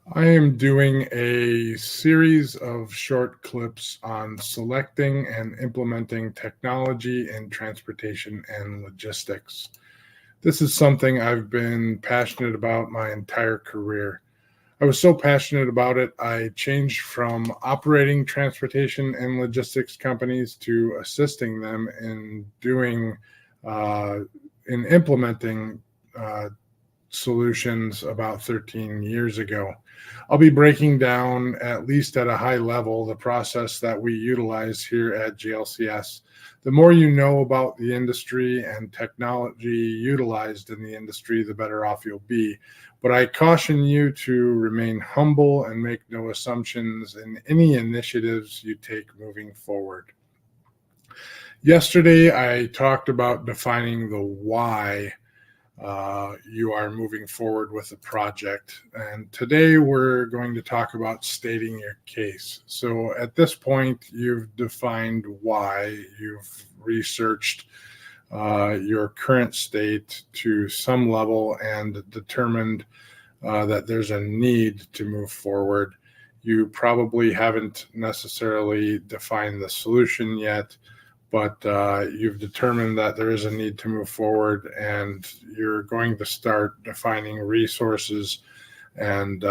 I am doing a series of short clips on selecting and implementing technology in transportation and logistics. This is something I've been passionate about my entire career. I was so passionate about it, I changed from operating transportation and logistics companies to assisting them uh, in implementing uh, solutions about 13 years ago. I'll be breaking down, at least at a high level, the process that we utilize here at GLCS. The more you know about the industry and technology utilized in the industry, the better off you'll be. But I caution you to remain humble and make no assumptions in any initiatives you take moving forward. Yesterday, I talked about defining the why you are moving forward with a project. And today we're going to talk about stating your case. So at this point, you've defined why, you've researched your current state to some level and determined that there's a need to move forward. You probably haven't necessarily defined the solution yet, but you've determined that there is a need to move forward, and you're going to start defining resources and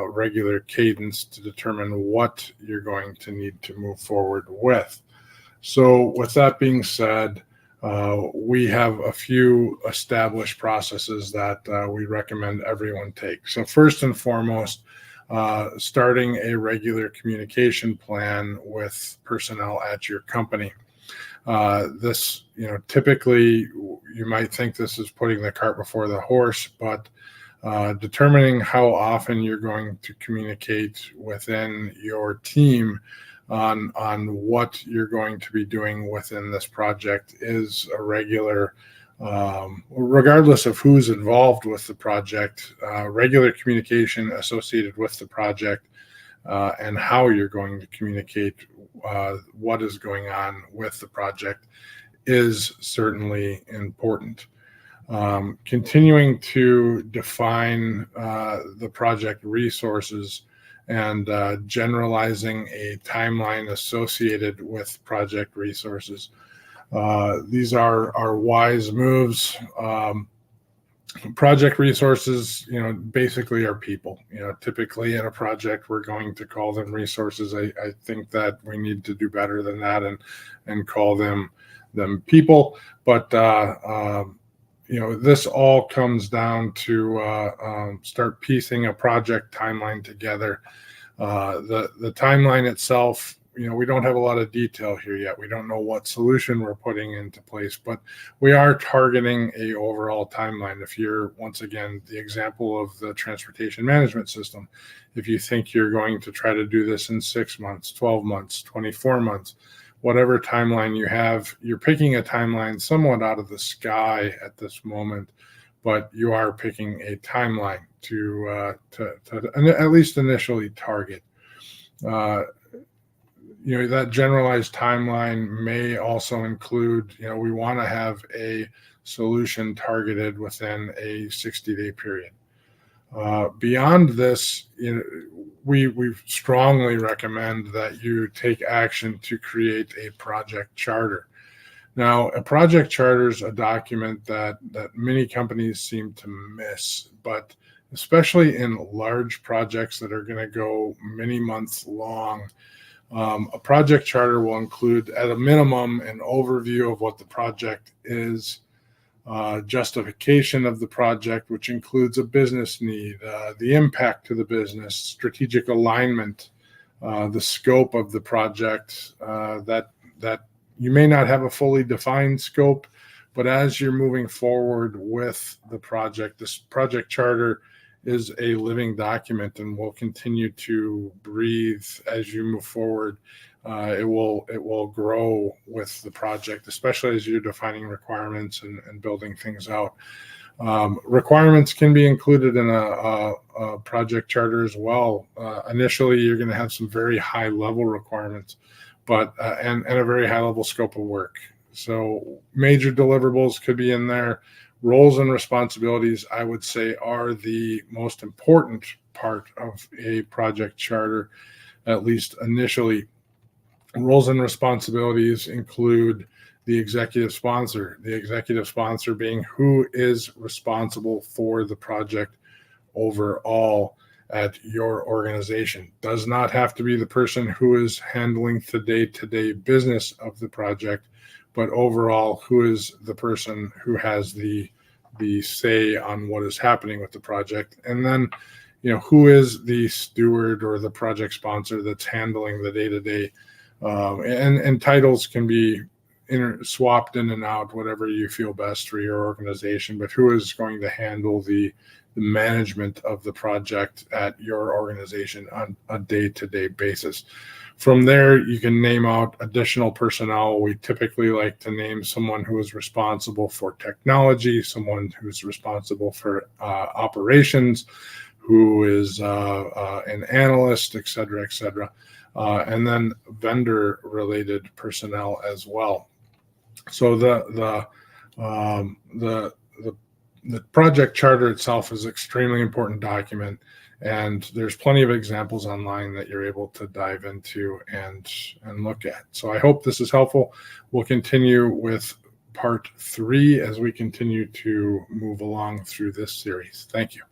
regular cadence to determine what you're going to need to move forward with. So, with that being said, we have a few established processes that we recommend everyone take. So, first and foremost, starting a regular communication plan with personnel at your company. This, typically you might think this is putting the cart before the horse, but determining how often you're going to communicate within your team on what you're going to be doing within this project is a regular, regardless of who's involved with the project, regular communication associated with the project and how you're going to communicate what is going on with the project is certainly important. Continuing to define the project resources and generalizing a timeline associated with project resources. These are wise moves. Project resources, basically are people. Typically in a project, we're going to call them resources. I think that we need to do better than that and call them people. But this all comes down to start piecing a project timeline together. The timeline itself, we don't have a lot of detail here yet. We don't know what solution we're putting into place, but we are targeting a overall timeline. If you're, once again, the example of the transportation management system, if you think you're going to try to do this in 6 months, 12 months, 24 months, whatever timeline you have, you're picking a timeline somewhat out of the sky at this moment, but you are picking a timeline to at least initially target. That generalized timeline may also include, we want to have a solution targeted within a 60-day period. Beyond this, we strongly recommend that you take action to create a project charter. Now, a project charter is a document that many companies seem to miss, but especially in large projects that are going to go many months long, a project charter will include, at a minimum, an overview of what the project is, justification of the project, which includes a business need, the impact to the business, strategic alignment, the scope of the project. That you may not have a fully defined scope, but as you're moving forward with the project, this project charter is a living document and will continue to breathe as you move forward. It will grow with the project, especially as you're defining requirements and building things out. Requirements can be included in a project charter as well. Initially, you're going to have some very high level requirements, but and a very high level scope of work. So major deliverables could be in there. Roles and responsibilities, I would say, are the most important part of a project charter, at least initially. Roles and responsibilities include the executive sponsor being who is responsible for the project overall at your organization. Does not have to be the person who is handling the day-to-day business of the project, but overall, who is the person who has the say on what is happening with the project. And then, who is the steward or the project sponsor that's handling the day-to-day. And titles can be swapped in and out, whatever you feel best for your organization, but who is going to handle the management of the project at your organization on a day-to-day basis. From there, you can name out additional personnel. We typically like to name someone who is responsible for technology, someone who's responsible for operations, who is an analyst, et cetera, and then vendor-related personnel as well. So the project charter itself is an extremely important document, and there's plenty of examples online that you're able to dive into and look at. So I hope this is helpful. We'll continue with part 3 as we continue to move along through this series. Thank you.